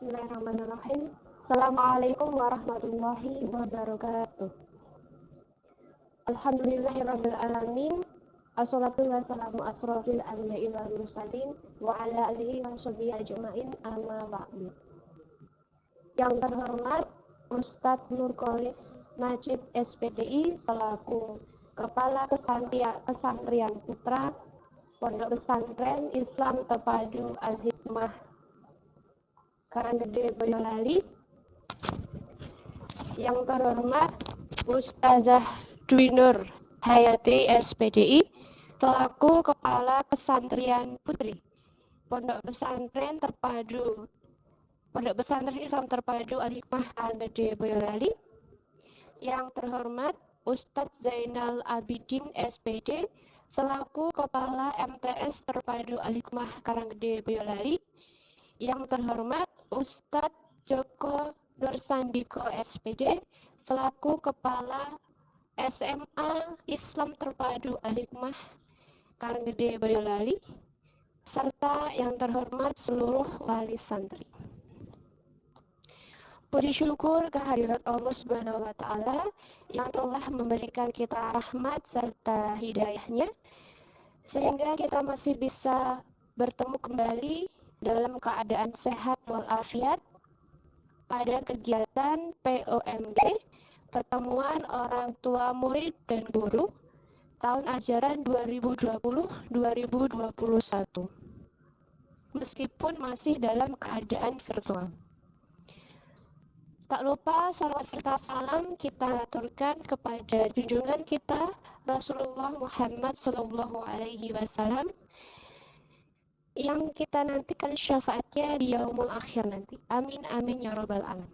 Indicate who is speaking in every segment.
Speaker 1: Bismillahirrahmanirrahim. Assalamualaikum warahmatullahi wabarakatuh. Alhamdulillahirabbil alamin. Assalatu wassalamu asrofil anbiya'i wal mursalin wa ala alihi wa sahbihi ajmain amma ba'du. Yang terhormat Ustadz Nurkolis Majid SPDI selaku Kepala Kesantria Putra Pondok Pesantren Islam Terpadu Al-Hikmah Karanggede Boyolali. Yang terhormat Ustazah Dwi Nur Hayati SPDI selaku Kepala Pesantren Putri Pondok Pesantren Islam Terpadu Al-Hikmah Karanggede Boyolali. Yang terhormat Ustadz Zainal Abidin SPD selaku Kepala MTS Terpadu Al-Hikmah Karanggede Boyolali. Yang terhormat Ustadz Joko Nursandiko SPD selaku Kepala SMA Islam Terpadu Al-Hikmah Karanggede Boyolali, serta yang terhormat seluruh wali santri. Puji syukur kehadirat Allah Subhanahu wa Ta'ala yang telah memberikan kita rahmat serta hidayahnya, sehingga kita masih bisa bertemu kembali dalam keadaan sehat walafiat pada kegiatan POMD, Pertemuan Orang Tua Murid dan Guru, tahun ajaran 2020-2021. Meskipun masih dalam keadaan virtual. Tak lupa salawat serta salam kita aturkan kepada junjungan kita Rasulullah Muhammad SAW yang kita nantikan syafaatnya di yaumul akhir nanti. Amin amin ya rabbal alamin.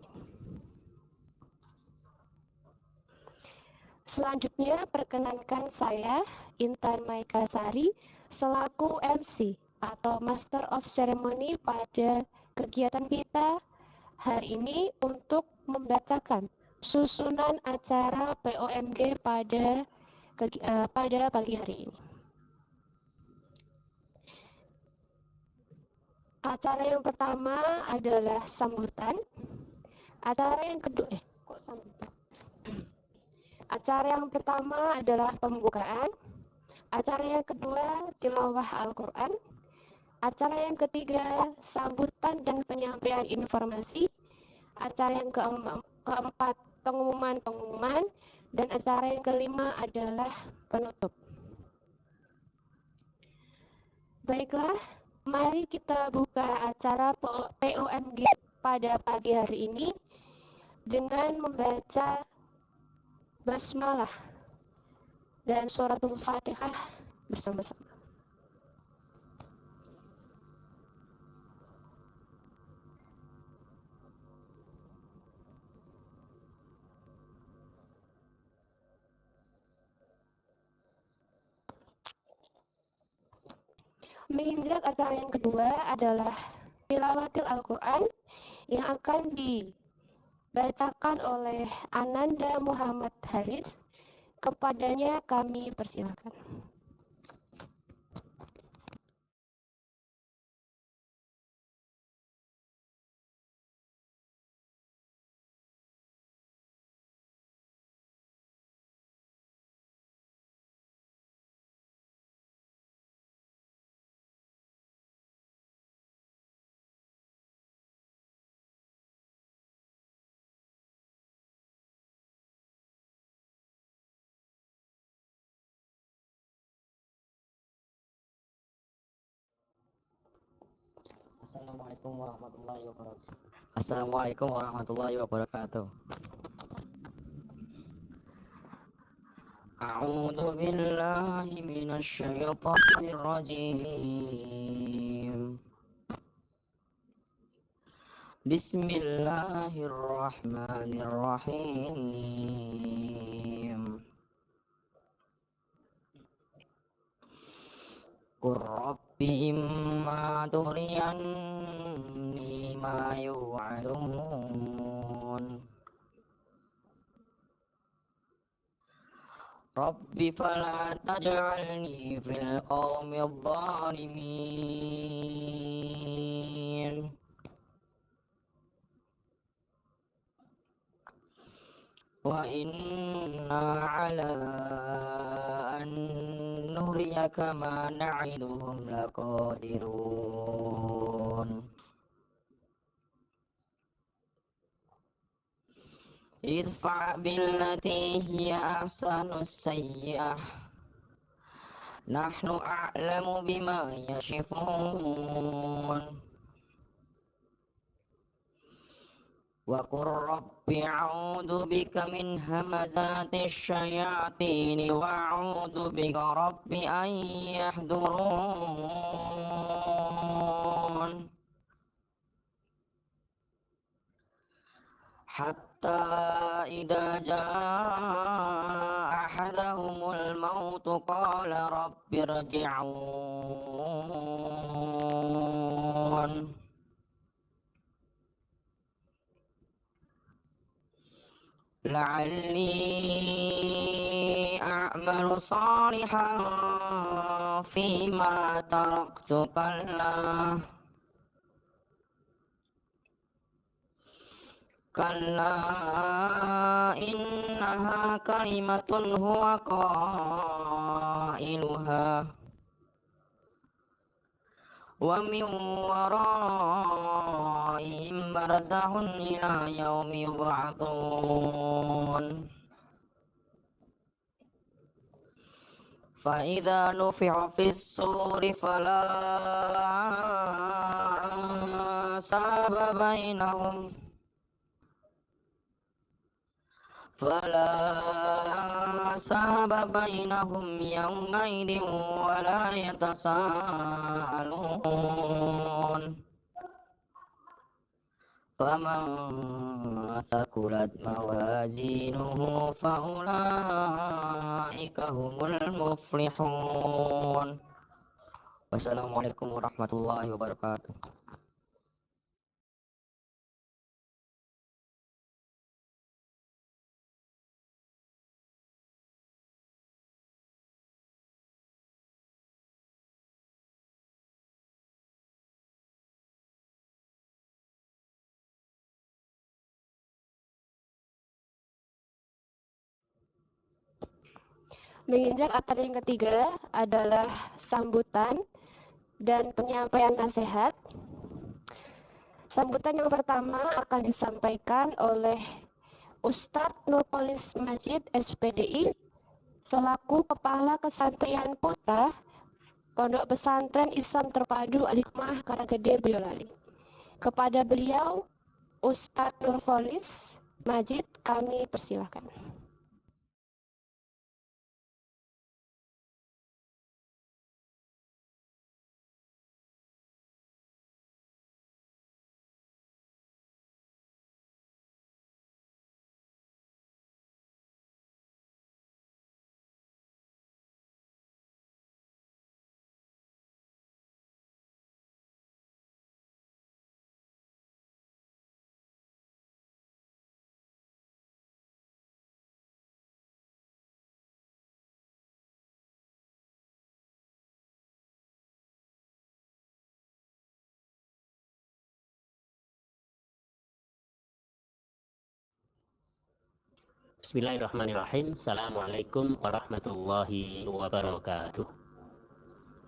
Speaker 1: Selanjutnya perkenankan saya Intan Maikasari selaku MC atau Master of Ceremony pada kegiatan kita hari ini untuk membacakan susunan acara POMG pada pagi hari ini. Acara yang pertama adalah sambutan. Acara yang kedua Acara yang pertama adalah pembukaan. Acara yang kedua tilawah Al-Quran. Acara yang ketiga sambutan dan penyampaian informasi. Acara yang keempat pengumuman, dan acara yang kelima adalah penutup. Baiklah, mari kita buka acara POMG pada pagi hari ini dengan membaca basmalah dan suratul Fatihah bersama-sama. Menginjak acara yang kedua adalah tilawatil Al-Quran yang akan dibacakan oleh Ananda Muhammad Haris. Kepadanya kami persilakan.
Speaker 2: Assalamualaikum warahmatullahi wabarakatuh. A'udzu billahi minasy syaithanir rajim. Bismillahirrahmanirrahim. Qur rabbi imma turiyanni ma yu'adun. Rabbi fala taj'alni fil qawmi dhalimin. Wa inna ala an nuriyaka ma na'iduhum laqadirun. Idfa' billati hiya ahsanus sayyi'ah نحن أعلم بما يصفون وقل رب أعوذ بك من همزات الشياطين وأعوذ بك رب أن يحضرون حتى إذا جاء أحدهم الموت قال رب ارجعون لعلي أعمل صالحا فيما تركت كلا إنها كلمة هو قائلها ومن ورائهم برزخ إلى يوم يبعثون فإذا نفخ في الصور فلا أنساب بينهم يومئذ ولا يتساءلون فمن ثقلت موازينه فأولئك هم المفلحون. Wassalamualaikum warahmatullahi wabarakatuh.
Speaker 1: Menginjak akar yang ketiga adalah sambutan dan penyampaian nasihat. Sambutan yang pertama akan disampaikan oleh Ustadz Nurpolis Majid SPDI selaku Kepala Kesantrian Putra Pondok Pesantren Islam Terpadu Al-Hikmah Karanggede Boyolali. Kepada beliau, Ustadz Nurpolis Majid, kami persilahkan.
Speaker 3: Bismillahirrahmanirrahim. Assalamualaikum warahmatullahi wabarakatuh.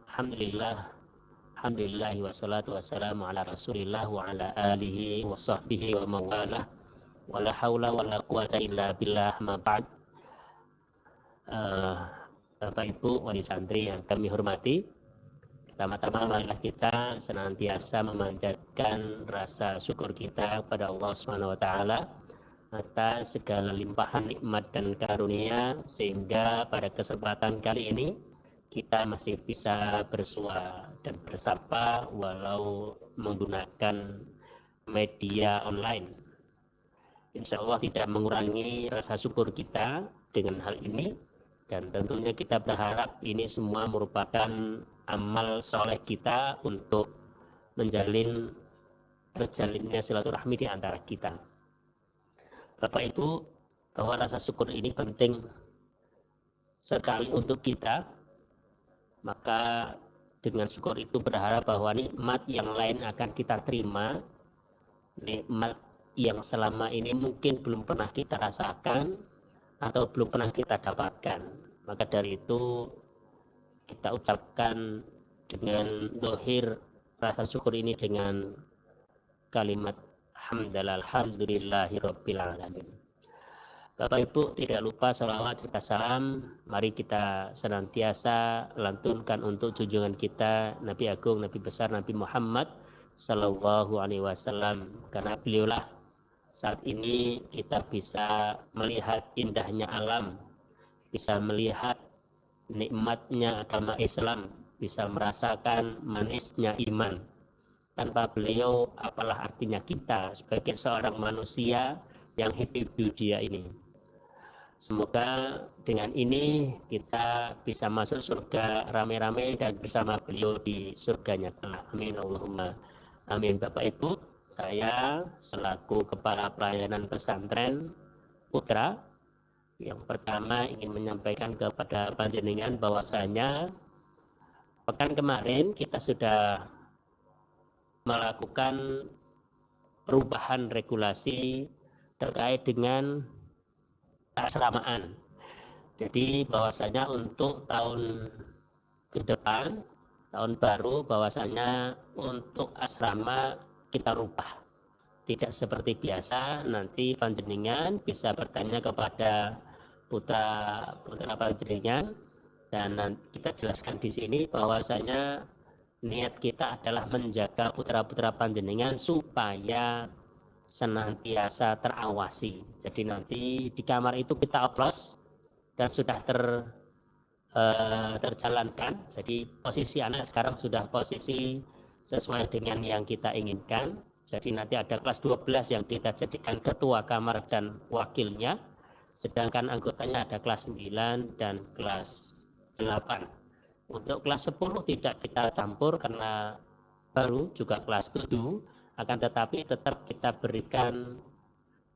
Speaker 3: Alhamdulillah wassalatu wassalamu ala rasulillah wa ala alihi wa sahbihi wa mawalah wa la hawla wa la quwata illa billah ma ba'd. Bapak Ibu wali santri yang kami hormati, pertama-tama marilah kita senantiasa memanjatkan rasa syukur kita kepada Allah Subhanahu wa taala atas segala limpahan nikmat dan karunia sehingga pada kesempatan kali ini kita masih bisa bersua dan bersapa walau menggunakan media online. Insya Allah tidak mengurangi rasa syukur kita dengan hal ini, dan tentunya kita berharap ini semua merupakan amal soleh kita untuk terjalinnya silaturahmi di antara kita. Bapak Ibu, bahwa rasa syukur ini penting sekali untuk kita, maka dengan syukur itu berharap bahwa nikmat yang lain akan kita terima, nikmat yang selama ini mungkin belum pernah kita rasakan atau belum pernah kita dapatkan. Maka dari itu kita ucapkan dengan dohir rasa syukur ini dengan kalimat alhamdulillahirabbil alamin. Bapak Ibu tidak lupa sholawat serta salam. Mari kita senantiasa lantunkan untuk junjungan kita Nabi Agung, Nabi besar, Nabi Muhammad Sallallahu Alaihi Wasallam. Karena beliaulah saat ini kita bisa melihat indahnya alam, bisa melihat nikmatnya agama Islam, bisa merasakan manisnya iman. Tanpa beliau, apalah artinya kita sebagai seorang manusia yang hidup di dunia ini. Semoga dengan ini kita bisa masuk surga rame-rame dan bersama beliau di surganya kelak. Amin Allahumma amin. Bapak Ibu, saya selaku Kepala Pelayanan Pesantren Putra yang pertama ingin menyampaikan kepada panjenengan bahwasanya pekan kemarin kita sudah melakukan perubahan regulasi terkait dengan asramaan. Jadi bahwasanya untuk tahun ke depan, tahun baru, bahwasanya untuk asrama kita rubah. Tidak seperti biasa, nanti panjenengan bisa bertanya kepada putra panjenengan, dan nanti kita jelaskan di sini bahwasanya niat kita adalah menjaga putra panjenengan supaya senantiasa terawasi. Jadi nanti di kamar itu kita oplos dan sudah terjalankan. Jadi posisi anak sekarang sudah posisi sesuai dengan yang kita inginkan. Jadi nanti ada kelas 12 yang kita jadikan ketua kamar dan wakilnya, sedangkan anggotanya ada kelas 9 dan kelas 8. Untuk kelas 10 tidak kita campur karena baru juga kelas 7, akan tetapi tetap kita berikan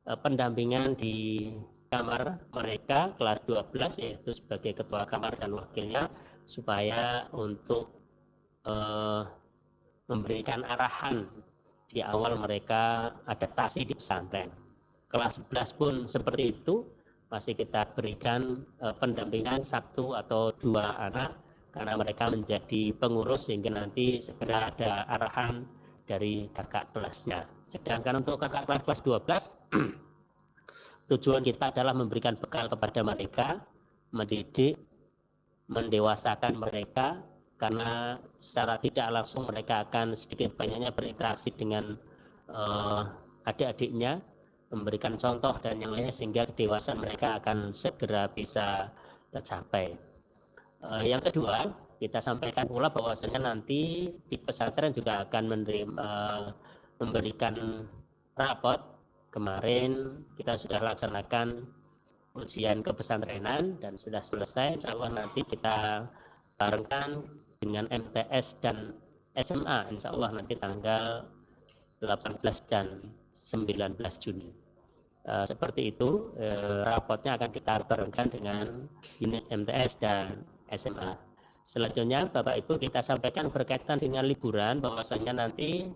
Speaker 3: pendampingan di kamar mereka kelas 12, yaitu sebagai ketua kamar dan wakilnya, supaya untuk memberikan arahan di awal mereka adaptasi di pesantren. Kelas 11 pun seperti itu, masih kita berikan pendampingan 1 atau 2 anak karena mereka menjadi pengurus sehingga nanti segera ada arahan dari kakak kelasnya. Sedangkan untuk kakak kelas 12, tujuan kita adalah memberikan bekal kepada mereka, mendidik, mendewasakan mereka, karena secara tidak langsung mereka akan sedikit banyaknya berinteraksi dengan adik-adiknya, memberikan contoh dan yang lainnya sehingga kedewasaan mereka akan segera bisa tercapai. Yang kedua, kita sampaikan pula bahwasanya nanti di pesantren juga akan memberikan rapot. Kemarin kita sudah laksanakan ujian kepesantrenan dan sudah selesai. Insya Allah nanti kita barengkan dengan MTS dan SMA. Insya Allah nanti tanggal 18 dan 19 Juni. Seperti itu, rapotnya akan kita barengkan dengan unit MTS dan SMA. Selanjutnya Bapak Ibu kita sampaikan berkaitan dengan liburan, bahwasanya nanti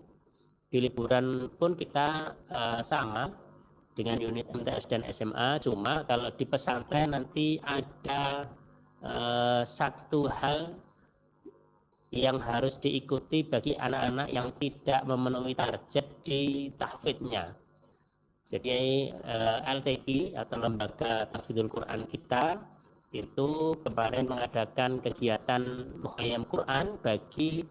Speaker 3: di liburan pun kita sama dengan unit MTS dan SMA, cuma kalau di pesantren nanti ada satu hal yang harus diikuti bagi anak-anak yang tidak memenuhi target di tahfidnya. Jadi LTQ atau Lembaga Tahfidzul Quran kita itu kemarin mengadakan kegiatan Mukhayyam Quran bagi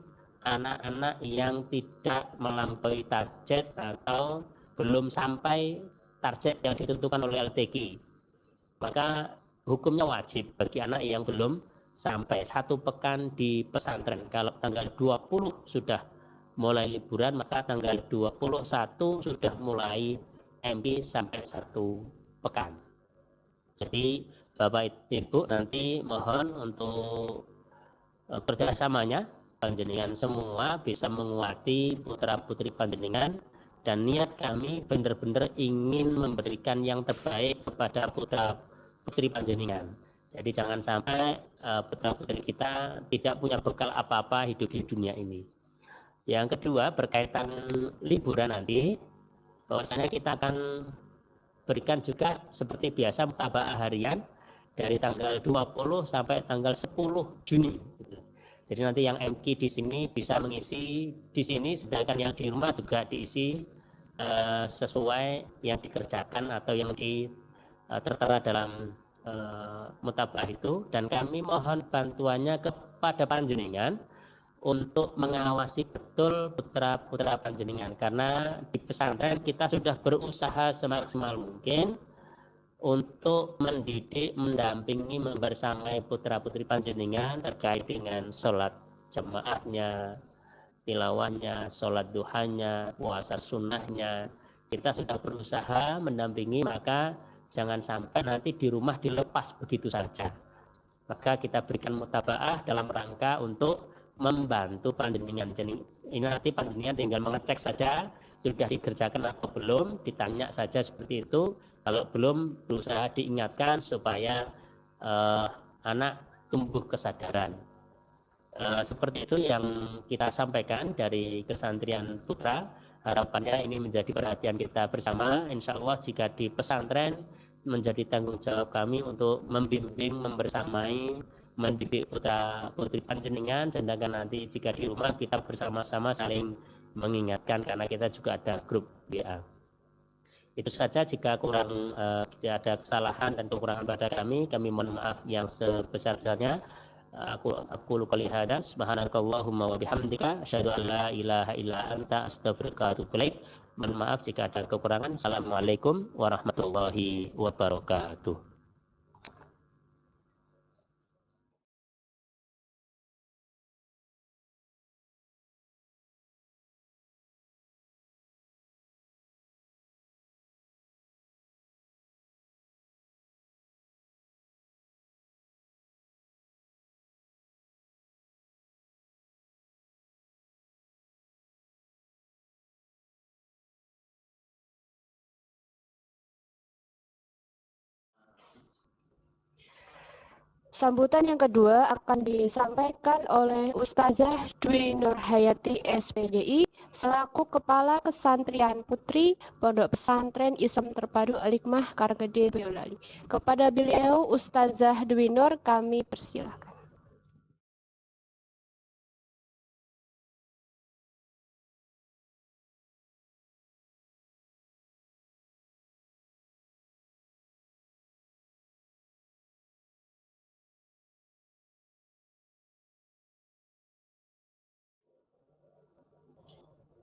Speaker 3: anak-anak yang tidak melampaui target atau belum sampai target yang ditentukan oleh LTQ. Maka hukumnya wajib bagi anak yang belum sampai 1 pekan di pesantren. Kalau tanggal 20 sudah mulai liburan, maka tanggal 21 sudah mulai MK sampai 1 pekan. Jadi Bapak Ibu nanti mohon untuk kerjasamanya, panjenengan semua bisa menguati putra-putri panjenengan, dan niat kami benar-benar ingin memberikan yang terbaik kepada putra-putri panjenengan. Jadi jangan sampai putra-putri kita tidak punya bekal apa-apa hidup di dunia ini. Yang kedua berkaitan liburan nanti, bahwasanya kita akan berikan juga seperti biasa mutabaah harian dari tanggal 20 sampai tanggal 10 Juni. Jadi nanti yang MK di sini bisa mengisi di sini, sedangkan yang di rumah juga diisi sesuai yang dikerjakan atau yang tertera dalam mutaba'ah itu, dan kami mohon bantuannya kepada panjenengan untuk mengawasi betul putra-putra panjenengan, karena di pesantren kita sudah berusaha semaksimal mungkin untuk mendidik, mendampingi, membersamai putra-putri panjenengan terkait dengan sholat jamaahnya, tilawahnya, sholat duhanya, puasa sunnahnya. Kita sudah berusaha mendampingi, maka jangan sampai nanti di rumah dilepas begitu saja. Maka kita berikan mutaba'ah dalam rangka untuk membantu panjenengan. Jadi ini nanti panjenengan tinggal mengecek saja sudah dikerjakan atau belum, ditanya saja seperti itu. Kalau belum, berusaha diingatkan supaya anak tumbuh kesadaran. Seperti itu yang kita sampaikan dari Kesantrian Putra. Harapannya ini menjadi perhatian kita bersama. Insya Allah jika di pesantren menjadi tanggung jawab kami untuk membimbing, membersamai, mendidik putra putri panjenengan, sedangkan nanti jika di rumah kita bersama-sama saling mengingatkan, karena kita juga ada grup WA. Itu saja, jika kurang ada kesalahan dan kekurangan pada kami mohon maaf yang sebesar-besarnya. Aku lupa lihada, subhanakallahumma wa bihamdika, asyhadu an la ilaha illa anta, astaghfiruka wa atubu ilaik. Mohon maaf jika ada kekurangan. Assalamualaikum warahmatullahi wabarakatuh.
Speaker 1: Sambutan yang kedua akan disampaikan oleh Ustazah Dwi Nurhayati SPDI selaku Kepala Kesantrian Putri Pondok Pesantren Islam Terpadu Al-Hikmah Kargede Boyolali. Kepada beliau Ustazah Dwi Nur kami persilahkan.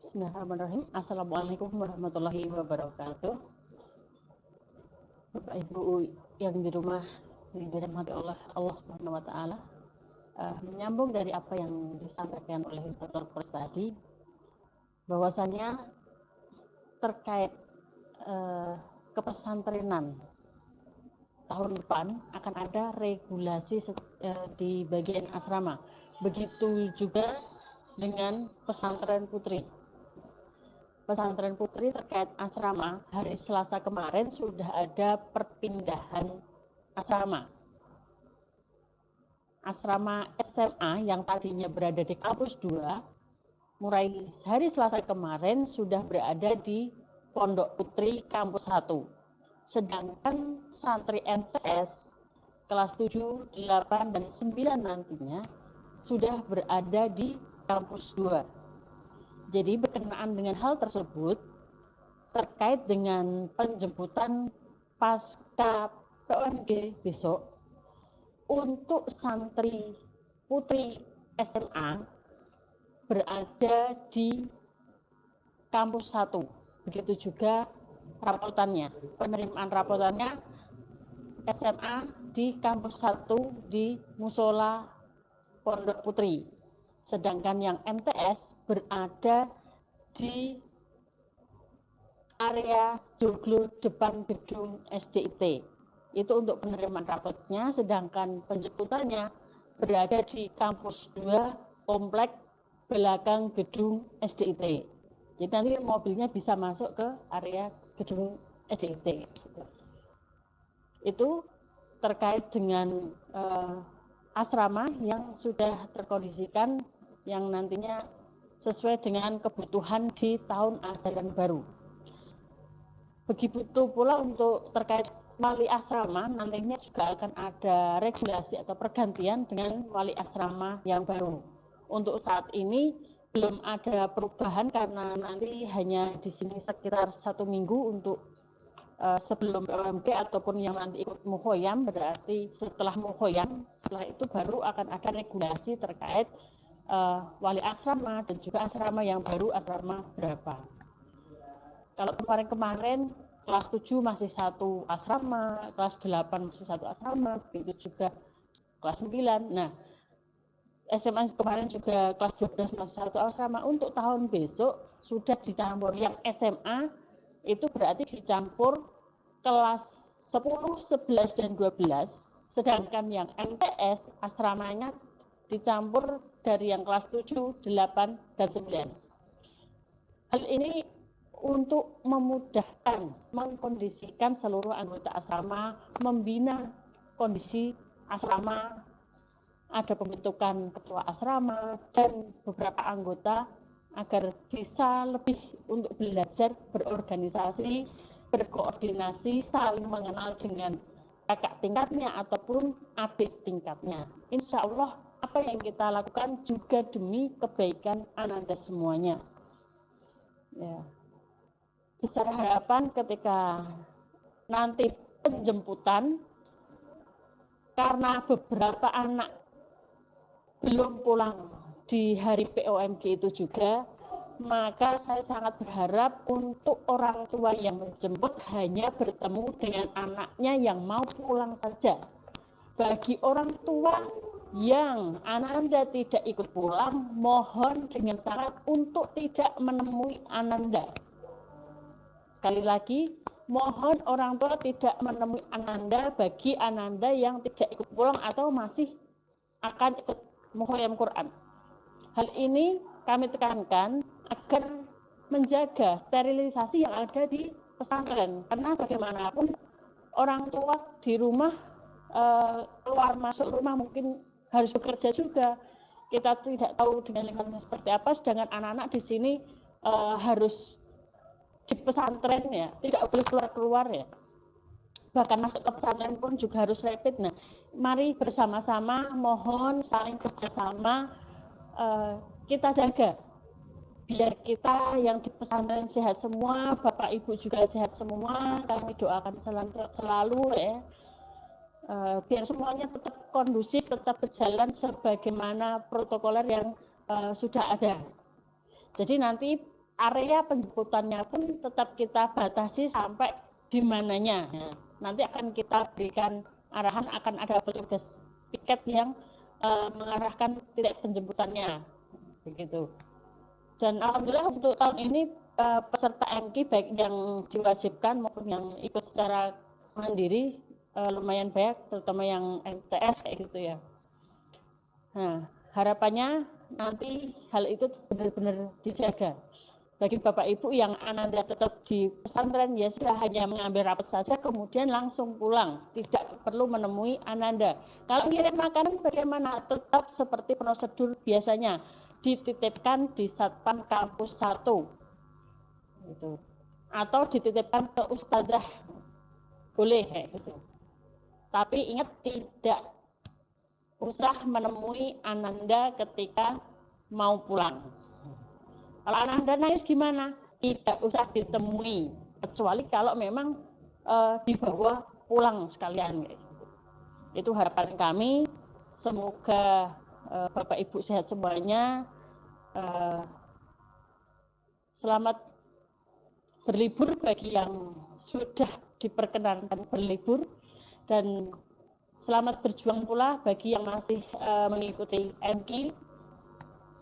Speaker 4: Bismillahirrahmanirrahim. Assalamualaikum warahmatullahi wabarakatuh. Bapak Ibu yang di rumah yang dirahmati Allah Subhanahu wa taala, menyambung dari apa yang disampaikan oleh Ustaz Torkos tadi, bahwasannya terkait kepesantrenan tahun depan akan ada regulasi di bagian asrama. Begitu juga dengan pesantren putri. Pesantren putri terkait asrama, hari Selasa kemarin sudah ada perpindahan asrama. Asrama SMA yang tadinya berada di kampus 2, mulai hari Selasa kemarin sudah berada di Pondok Putri kampus 1. Sedangkan santri MTS kelas 7, 8, dan 9 nantinya sudah berada di kampus 2. Jadi berkenaan dengan hal tersebut, terkait dengan penjemputan pasca POMG besok, untuk santri putri SMA berada di kampus 1. Begitu juga rapotannya, penerimaan rapotannya SMA di kampus 1 di Musola Pondok Putri. Sedangkan yang MTS berada di area joglo depan gedung SDIT. Itu untuk penerimaan rapotnya, sedangkan penjemputannya berada di kampus 2 komplek belakang gedung SDIT. Jadi nanti mobilnya bisa masuk ke area gedung SDIT. Itu terkait dengan asrama yang sudah terkondisikan, yang nantinya sesuai dengan kebutuhan di tahun ajaran baru. Begitu pula untuk terkait wali asrama, nantinya juga akan ada regulasi atau pergantian dengan wali asrama yang baru. Untuk saat ini belum ada perubahan karena nanti hanya di sini sekitar 1 minggu untuk sebelum POMG ataupun yang nanti ikut mukhoyam, berarti setelah mukhoyam, setelah itu baru akan ada regulasi terkait wali asrama dan juga asrama yang baru asrama berapa. Kalau kemarin-kemarin kelas 7 masih satu asrama, kelas 8 masih satu asrama, begitu juga kelas 9. Nah, SMA kemarin juga kelas 12 masih satu asrama. Untuk tahun besok sudah dicampur. Yang SMA itu berarti dicampur kelas 10, 11, dan 12. Sedangkan yang MTS asramanya dicampur dari yang kelas 7, 8, dan 9. Hal ini untuk memudahkan, mengkondisikan seluruh anggota asrama, membina kondisi asrama, ada pembentukan ketua asrama dan beberapa anggota agar bisa lebih untuk belajar berorganisasi, berkoordinasi, saling mengenal dengan kakak tingkatnya ataupun adik tingkatnya. Insya Allah apa yang kita lakukan juga demi kebaikan Ananda semuanya. Ya. Besar harapan ketika nanti penjemputan, karena beberapa anak belum pulang di hari POMG itu juga, maka saya sangat berharap untuk orang tua yang menjemput hanya bertemu dengan anaknya yang mau pulang saja. Bagi orang tua yang Ananda tidak ikut pulang, mohon dengan syarat untuk tidak menemui Ananda. Sekali lagi, mohon orang tua tidak menemui Ananda bagi Ananda yang tidak ikut pulang atau masih akan ikut mukhoyam Quran. Hal ini kami tekankan agar menjaga sterilisasi yang ada di pesantren, karena bagaimanapun orang tua di rumah keluar masuk rumah mungkin harus bekerja juga. Kita tidak tahu dengan lingkungan seperti apa, sedangkan anak-anak di sini harus di pesantren ya, tidak boleh keluar ya. Bahkan masuk ke pesantren pun juga harus rapid. Nah, mari bersama-sama mohon saling kerjasama, kita jaga biar kita yang di pesantren sehat semua, Bapak Ibu juga sehat semua. Kami doakan selalu ya, biar semuanya tetap kondusif, tetap berjalan sebagaimana protokoler yang sudah ada. Jadi nanti area penjemputannya pun tetap kita batasi sampai di mananya. Nanti akan kita berikan arahan, akan ada petugas piket yang mengarahkan titik penjemputannya, begitu. Dan alhamdulillah untuk tahun ini peserta MQ baik yang diwajibkan maupun yang ikut secara mandiri lumayan banyak, terutama yang MTS kayak gitu ya. Nah, harapannya nanti hal itu benar-benar dijaga. Bagi Bapak Ibu yang Ananda tetap di pesantren, ya sudah hanya mengambil rapat saja kemudian langsung pulang, tidak perlu menemui Ananda. Kalau ngirim makanan bagaimana? Tetap seperti prosedur biasanya, dititipkan di Satpam Kampus 1 gitu. Atau dititipkan ke Ustadzah, boleh kayak gitu. Tapi ingat, tidak usah menemui Ananda ketika mau pulang. Kalau Ananda nangis gimana? Tidak usah ditemui, kecuali kalau memang dibawa pulang sekalian. Itu harapan kami. Semoga Bapak Ibu sehat semuanya. Selamat berlibur bagi yang sudah diperkenankan berlibur, dan selamat berjuang pula bagi yang masih mengikuti MQ.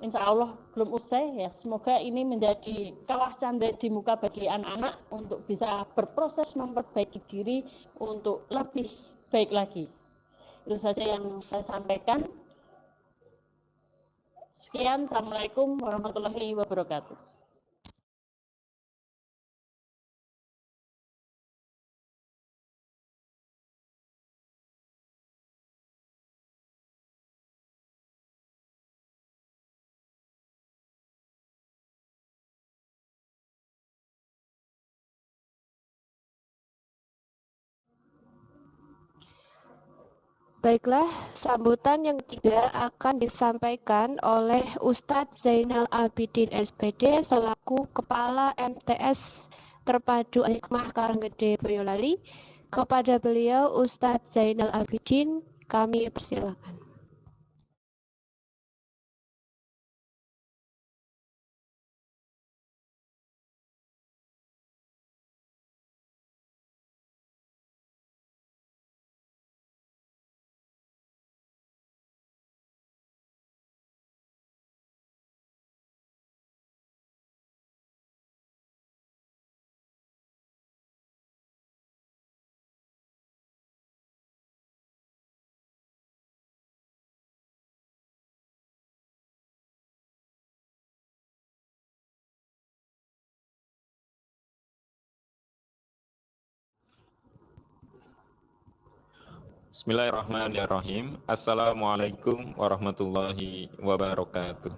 Speaker 4: Insya Allah belum usai ya. Semoga ini menjadi kawah canda di muka bagi anak-anak untuk bisa berproses memperbaiki diri untuk lebih baik lagi. Itu saja yang saya sampaikan. Sekian, Assalamualaikum warahmatullahi wabarakatuh.
Speaker 1: Baiklah, sambutan yang ketiga akan disampaikan oleh Ustadz Zainal Abidin SPD selaku Kepala MTS Terpadu Hikmah Karanggede Boyolali. Kepada beliau Ustadz Zainal Abidin kami persilakan.
Speaker 5: Bismillahirrahmanirrahim. Assalamualaikum warahmatullahi wabarakatuh.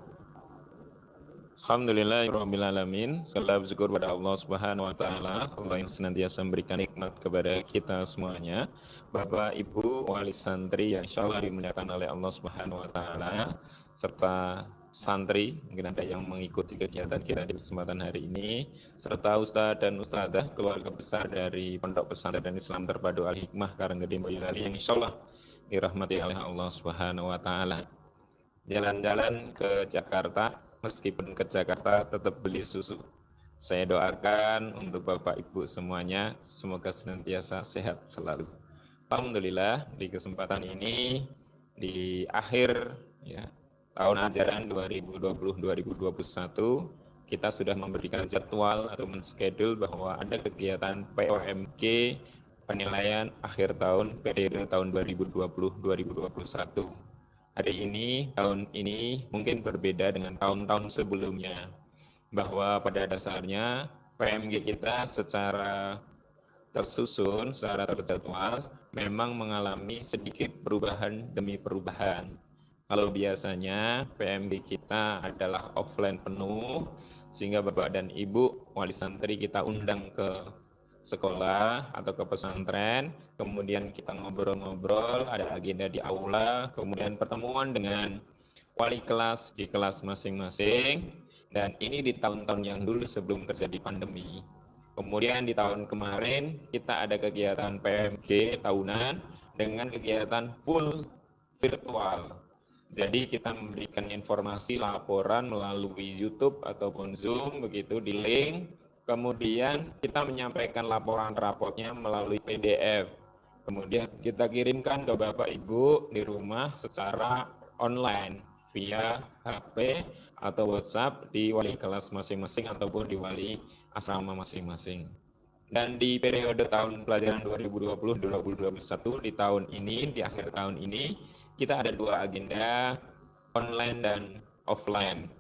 Speaker 5: Alhamdulillahirrahmanirrahim. Salam syukur pada Allah Subhanahu wa Ta'ala, Allah yang senantiasa memberikan nikmat kepada kita semuanya. Bapak, Ibu, wali santri yang insya Allah dimuliakan oleh Allah Subhanahu wa Ta'ala, serta santri, mungkin ada yang mengikuti kegiatan kita di kesempatan hari ini, serta Ustadz dan Ustadzah, keluarga besar dari Pondok Pesantren Islam Terpadu Al-Hikmah Karanggede Boyolali yang insya Allah dirahmati oleh Allah Subhanahu wa Ta'ala. Jalan-jalan ke Jakarta, meskipun ke Jakarta tetap beli susu. Saya doakan untuk Bapak Ibu semuanya, semoga senantiasa sehat selalu. Alhamdulillah, di kesempatan ini, di akhir tahun ajaran 2020-2021, kita sudah memberikan jadwal atau men-schedule bahwa ada kegiatan POMG penilaian akhir tahun periode tahun 2020-2021. Hari ini, tahun ini mungkin berbeda dengan tahun-tahun sebelumnya, bahwa pada dasarnya PMG kita secara tersusun, secara terjadwal, memang mengalami sedikit perubahan demi perubahan. Kalau biasanya PMG kita adalah offline penuh, sehingga Bapak dan Ibu wali santri kita undang ke sekolah atau ke pesantren, kemudian kita ngobrol-ngobrol, ada agenda di aula, kemudian pertemuan dengan wali kelas di kelas masing-masing, dan ini di tahun-tahun yang dulu sebelum terjadi pandemi. Kemudian di tahun kemarin kita ada kegiatan PMG tahunan dengan kegiatan full virtual. Jadi kita memberikan informasi laporan melalui YouTube ataupun Zoom begitu di link. Kemudian kita menyampaikan laporan raportnya melalui PDF. Kemudian kita kirimkan ke Bapak Ibu di rumah secara online via HP atau WhatsApp di wali kelas masing-masing ataupun di wali asrama masing-masing. Dan di periode tahun pelajaran 2020-2021 di tahun ini, di akhir tahun ini, kita ada dua agenda, online dan offline.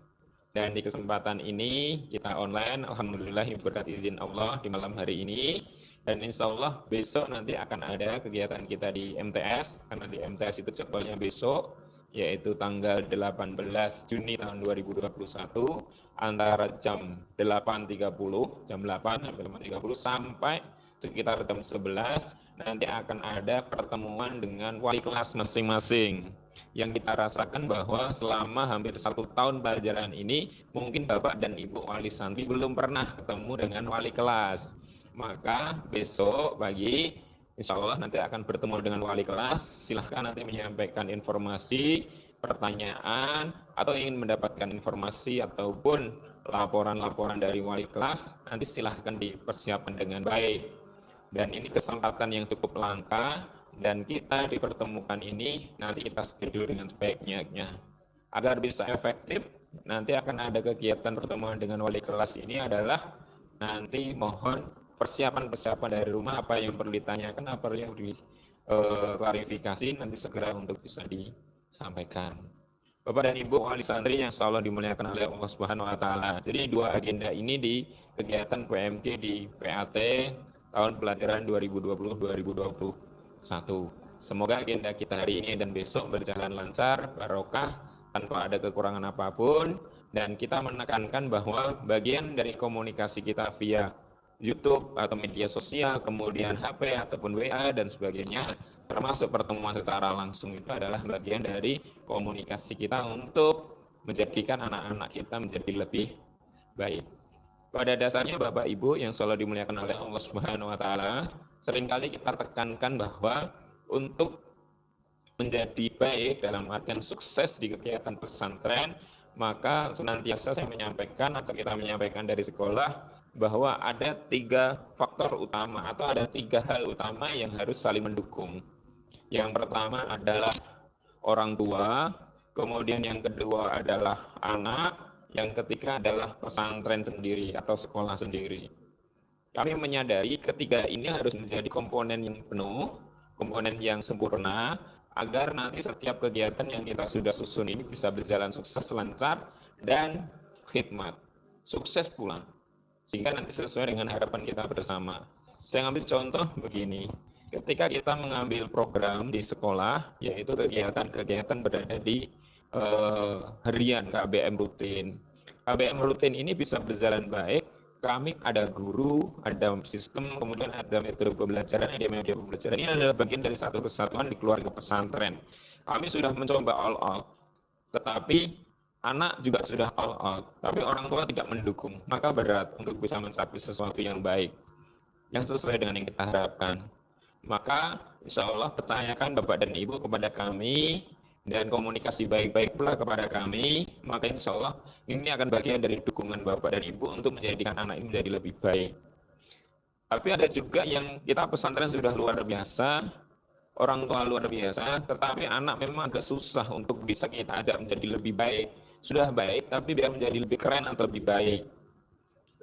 Speaker 5: Dan di kesempatan ini kita online, alhamdulillah berkat izin Allah di malam hari ini. Dan insya Allah besok nanti akan ada kegiatan kita di MTS, karena di MTS itu jadwalnya besok, yaitu tanggal 18 Juni tahun 2021 antara jam 8.30 sampai sekitar jam 11 nanti akan ada pertemuan dengan wali kelas masing-masing. Yang kita rasakan bahwa selama hampir 1 tahun pelajaran ini mungkin Bapak dan Ibu wali santri belum pernah ketemu dengan wali kelas. Maka besok pagi insya Allah nanti akan bertemu dengan wali kelas. Silahkan nanti menyampaikan informasi, pertanyaan, atau ingin mendapatkan informasi ataupun laporan-laporan dari wali kelas, nanti silahkan dipersiapkan dengan baik. Dan ini kesempatan yang cukup langka, dan kita dipertemukan ini nanti kita schedule dengan sebaik-baiknya. Agar bisa efektif, nanti akan ada kegiatan pertemuan dengan wali kelas ini adalah nanti mohon persiapan-persiapan dari rumah, apa yang perlu ditanyakan, apa yang diklarifikasi, nanti segera untuk bisa disampaikan. Bapak dan Ibu wali santri yang insya Allah dimuliakan oleh Allah Subhanahu wa Ta'ala. Jadi dua agenda ini di kegiatan PMG di PAT tahun pelajaran 2020-2021. Semoga agenda kita hari ini dan besok berjalan lancar, barokah, tanpa ada kekurangan apapun. Dan kita menekankan bahwa bagian dari komunikasi kita via YouTube atau media sosial, kemudian HP ataupun WA dan sebagainya, termasuk pertemuan secara langsung, itu adalah bagian dari komunikasi kita untuk menjadikan anak-anak kita menjadi lebih baik. Pada dasarnya Bapak Ibu yang selalu dimuliakan oleh Allah Subhanahu wa taala, seringkali kita tekankan bahwa untuk menjadi baik dalam artian sukses di kegiatan pesantren, maka senantiasa saya menyampaikan atau kita menyampaikan dari sekolah bahwa ada 3 faktor utama atau ada 3 hal utama yang harus saling mendukung. Yang pertama adalah orang tua, kemudian yang kedua adalah anak, yang ketiga adalah pesantren sendiri atau sekolah sendiri. Kami menyadari ketiga ini harus menjadi komponen yang penuh, komponen yang sempurna, agar nanti setiap kegiatan yang kita sudah susun ini bisa berjalan sukses, lancar, dan khidmat. Sukses pula, sehingga nanti sesuai dengan harapan kita bersama. Saya ambil contoh begini. Ketika kita mengambil program di sekolah, yaitu kegiatan-kegiatan berada di harian KBM rutin. KBM rutin ini bisa berjalan baik. Kami ada guru, ada sistem, kemudian ada metode pembelajaran, ada media pembelajaran. Ini adalah bagian dari satu kesatuan di keluarga pesantren. Kami sudah mencoba all out, tetapi anak juga sudah all out, tapi orang tua tidak mendukung. Maka berat untuk bisa mencapai sesuatu yang baik, yang sesuai dengan yang kita harapkan. Maka insya Allah pertanyakan Bapak dan Ibu kepada kami, dan komunikasi baik-baik pula kepada kami, maka insya Allah ini akan bagian dari dukungan Bapak dan Ibu untuk menjadikan anak ini menjadi lebih baik. Tapi ada juga yang kita pesantren sudah luar biasa, orang tua luar biasa, tetapi anak memang agak susah untuk bisa kita ajak menjadi lebih baik. Sudah baik, tapi biar menjadi lebih keren atau lebih baik.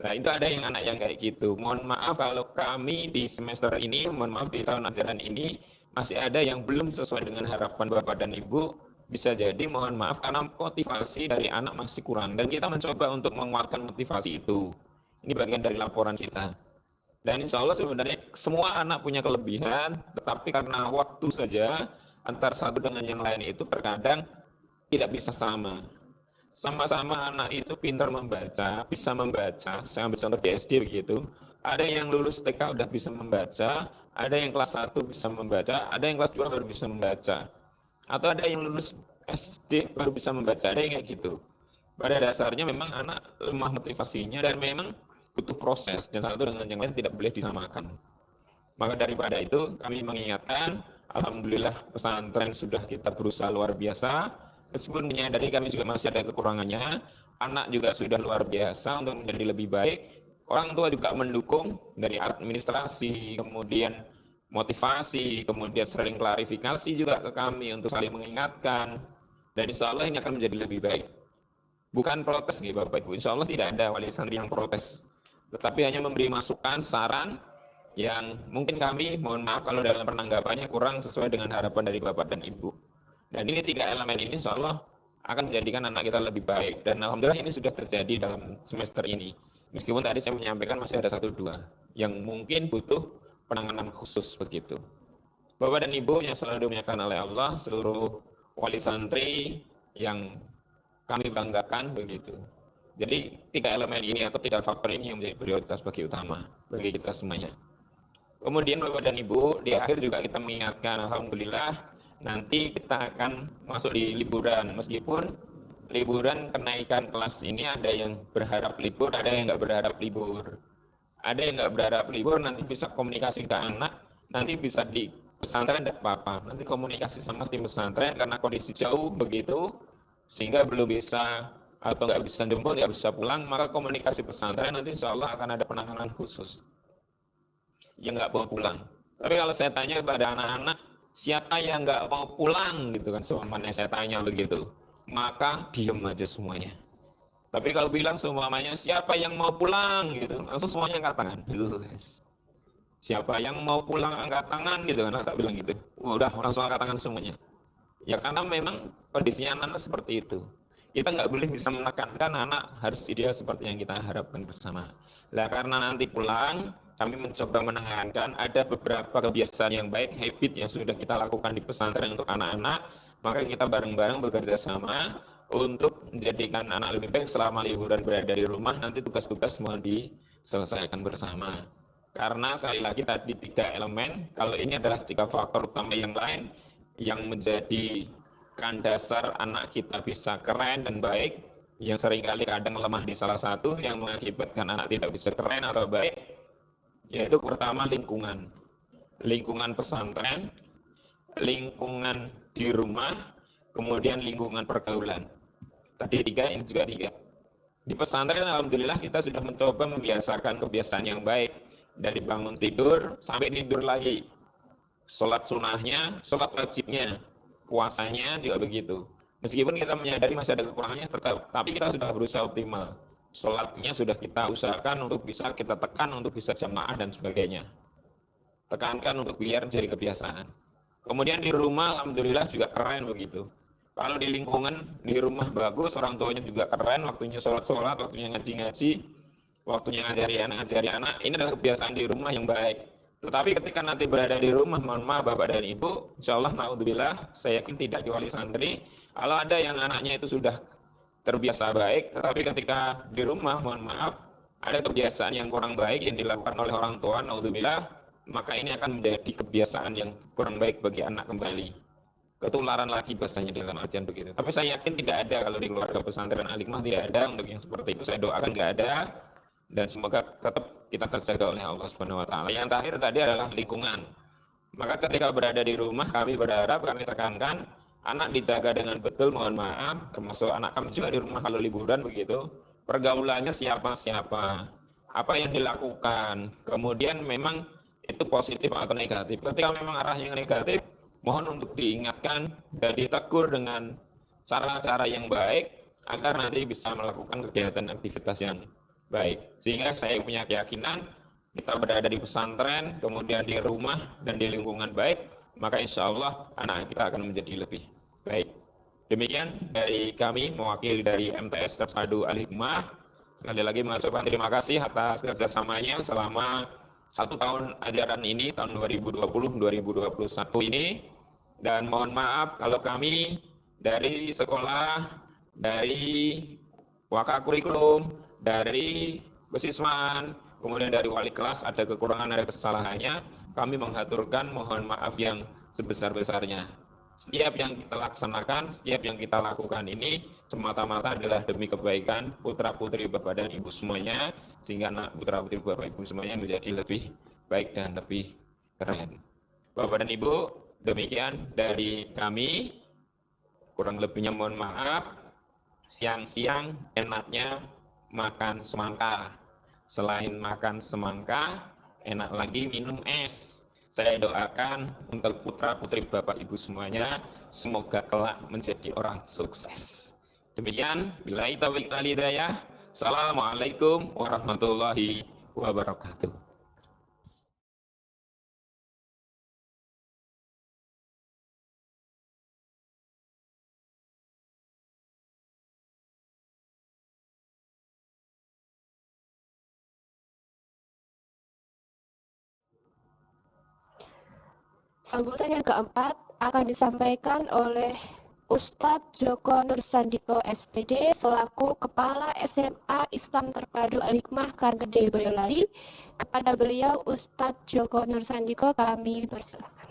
Speaker 5: Nah, itu ada yang anak yang kayak gitu. Mohon maaf kalau kami di semester ini, mohon maaf di tahun ajaran ini, masih ada yang belum sesuai dengan harapan Bapak dan Ibu. Bisa jadi mohon maaf karena motivasi dari anak masih kurang. Dan kita mencoba untuk menguatkan motivasi itu. Ini bagian dari laporan kita. Dan insya Allah sebenarnya semua anak punya kelebihan, tetapi karena waktu saja antar satu dengan yang lain itu terkadang tidak bisa sama. Sama-sama anak itu pintar membaca, bisa membaca. Saya ambil contoh di SD begitu. Ada yang lulus TK udah bisa membaca, ada yang kelas 1 bisa membaca, ada yang kelas 2 baru bisa membaca. Atau ada yang lulus SD baru bisa membaca, ada yang kayak gitu. Pada dasarnya memang anak lemah motivasinya dan memang butuh proses, dan satu dengan yang lain tidak boleh disamakan. Maka daripada itu kami mengingatkan, alhamdulillah pesantren sudah kita berusaha luar biasa, meskipun menyadari kami juga masih ada kekurangannya, anak juga sudah luar biasa untuk menjadi lebih baik. Orang tua juga mendukung dari administrasi, kemudian motivasi, kemudian sering klarifikasi juga ke kami untuk saling mengingatkan. Dan insya Allah ini akan menjadi lebih baik. Bukan protes nih Bapak Ibu, insya Allah tidak ada wali santri yang protes. Tetapi hanya memberi masukan, saran, yang mungkin kami, mohon maaf kalau dalam penanggapannya kurang sesuai dengan harapan dari Bapak dan Ibu. Dan ini 3 elemen ini insya Allah akan menjadikan anak kita lebih baik. Dan alhamdulillah ini sudah terjadi dalam semester ini. Meskipun tadi saya menyampaikan masih ada 1-2 yang mungkin butuh penanganan khusus begitu. Bapak dan Ibu yang selalu dimuliakan oleh Allah, seluruh wali santri yang kami banggakan begitu. Jadi 3 elemen ini atau 3 faktor ini yang menjadi prioritas bagi utama bagi kita semuanya. Kemudian Bapak dan Ibu, di akhir juga kita mengingatkan, alhamdulillah nanti kita akan masuk di liburan. Meskipun liburan kenaikan kelas ini ada yang berharap libur, ada yang nggak berharap libur. Ada yang nggak berharap libur, nanti bisa komunikasi ke anak, nanti bisa di pesantren tidak apa-apa. Nanti komunikasi sama tim pesantren karena kondisi jauh begitu, sehingga belum bisa atau nggak bisa jemput, nggak bisa pulang, maka komunikasi pesantren nanti insya Allah akan ada penanganan khusus. Yang nggak mau pulang. Tapi kalau saya tanya kepada anak-anak, siapa yang nggak mau pulang gitu kan, semuanya saya tanya begitu, maka diem aja semuanya. Tapi kalau bilang semuanya siapa yang mau pulang gitu, langsung semuanya angkat tangan. Siapa yang mau pulang angkat tangan gitu kan, tak bilang gitu. Udah langsung angkat tangan semuanya. Ya karena memang kondisinya anak seperti itu. Kita nggak boleh bisa menekankan anak harus ideal seperti yang kita harapkan bersama. Lah karena nanti pulang, kami mencoba menekankan ada beberapa kebiasaan yang baik, habit yang sudah kita lakukan di pesantren untuk anak-anak, maka kita bareng-bareng bekerja sama untuk menjadikan anak lebih baik selama liburan berada di rumah. Nanti tugas-tugas mohon diselesaikan bersama. Karena sekali lagi tadi 3 elemen, kalau ini adalah 3 faktor utama yang lain yang menjadikan dasar anak kita bisa keren dan baik, yang seringkali kadang lemah di salah satu yang mengakibatkan anak tidak bisa keren atau baik, yaitu pertama lingkungan. Lingkungan pesantren, lingkungan di rumah, kemudian lingkungan pergaulan. Tadi tiga, ini juga tiga. Di pesantren alhamdulillah kita sudah mencoba membiasakan kebiasaan yang baik. Dari bangun tidur sampai tidur lagi. Sholat sunnahnya, sholat wajibnya, puasanya juga begitu. Meskipun kita menyadari masih ada kekurangannya tetap, tapi kita sudah berusaha optimal. Sholatnya sudah kita usahakan untuk bisa kita tekan untuk bisa jamaah dan sebagainya. Tekankan untuk biar jadi kebiasaan. Kemudian di rumah alhamdulillah juga keren begitu. Kalau di lingkungan di rumah bagus, orang tuanya juga keren, waktunya sholat-sholat, waktunya ngaji-ngaji, waktunya ngajari anak, ini adalah kebiasaan di rumah yang baik. Tetapi ketika nanti berada di rumah, mohon maaf Bapak dan Ibu, insya Allah naudzubillah, saya yakin tidak di wali santri, kalau ada yang anaknya itu sudah terbiasa baik, tetapi ketika di rumah, mohon maaf, ada kebiasaan yang kurang baik yang dilakukan oleh orang tua, naudzubillah, maka ini akan menjadi kebiasaan yang kurang baik bagi anak kembali. Ketularan lagi bahasanya dalam artian begitu. Tapi saya yakin tidak ada kalau di keluarga pesantren Al-Hikmah tidak ada untuk yang seperti itu. Saya doakan nggak ada dan semoga tetap kita terjaga oleh Allah Subhanahu wa taala. Yang terakhir tadi adalah lingkungan. Maka ketika berada di rumah kami berharap, kami tekankan anak dijaga dengan betul, mohon maaf, termasuk anak kami juga di rumah kalau liburan begitu. Pergaulannya siapa-siapa, apa yang dilakukan, kemudian memang itu positif atau negatif. Ketika memang arahnya negatif, mohon untuk diingatkan dan ditegur dengan cara-cara yang baik agar nanti bisa melakukan kegiatan aktivitas yang baik. Sehingga saya punya keyakinan kita berada di pesantren, kemudian di rumah dan di lingkungan baik, maka insya Allah anak kita akan menjadi lebih baik. Demikian dari kami mewakili dari MTS Terpadu Al-Hikmah. Sekali lagi mengucapkan terima kasih atas kerjasamanya selama 1 tahun ajaran ini, tahun 2020-2021 ini. Dan mohon maaf kalau kami dari sekolah, dari Waka Kurikulum, dari Besiswan, kemudian dari wali kelas ada kekurangan, ada kesalahannya, kami mengaturkan mohon maaf yang sebesar-besarnya. Setiap yang kita laksanakan, setiap yang kita lakukan ini semata-mata adalah demi kebaikan putra-putri Bapak dan Ibu semuanya, sehingga anak putra-putri Bapak Ibu semuanya menjadi lebih baik dan lebih keren. Bapak dan Ibu, demikian dari kami. Kurang lebihnya mohon maaf. Siang-siang enaknya makan semangka. Selain makan semangka, enak lagi minum es. Saya doakan untuk putra-putri Bapak Ibu semuanya, semoga kelak menjadi orang sukses. Demikian, billahi taufiq wal hidayah. Assalamualaikum warahmatullahi wabarakatuh.
Speaker 1: Sambutan yang keempat akan disampaikan oleh Ustadz Joko Nursandiko SPD selaku Kepala SMA Islam Terpadu Al-Hikmah Karanggede Boyolali. Kepada beliau Ustadz Joko Nursandiko kami persilakan.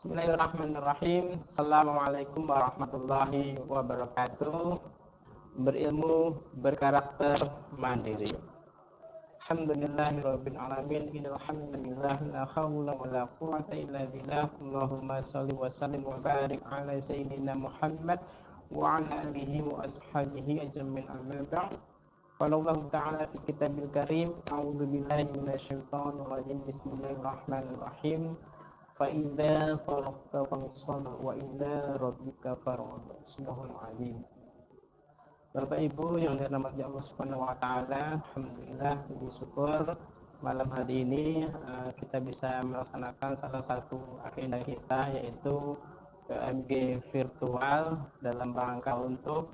Speaker 6: Bismillahirrahmanirrahim. Assalamualaikum warahmatullahi wabarakatuh. Berilmu, berkarakter, mandiri. Alhamdulillahirabbil alamin. Alhamdulillah la haula wala quwwata illa billah. Allahumma shalli wa sallim wa barik ala sayyidina Muhammad wa ala alihi wa ashabihi ajmain. Amma ba'd. Qala Allah Ta'ala fi kitabil karim, a'udzu billahi minasyaitonir rajim. Bismillahirrahmanirrahim. Fa'idha faraqta fansal wa ila rabbika farghab. Subhanal azim. Bapak Ibu yang dirahmati Allah Subhanahu wa taala, alhamdulillah puji syukur malam hari ini kita bisa melaksanakan salah satu agenda kita, yaitu PMG virtual dalam rangka untuk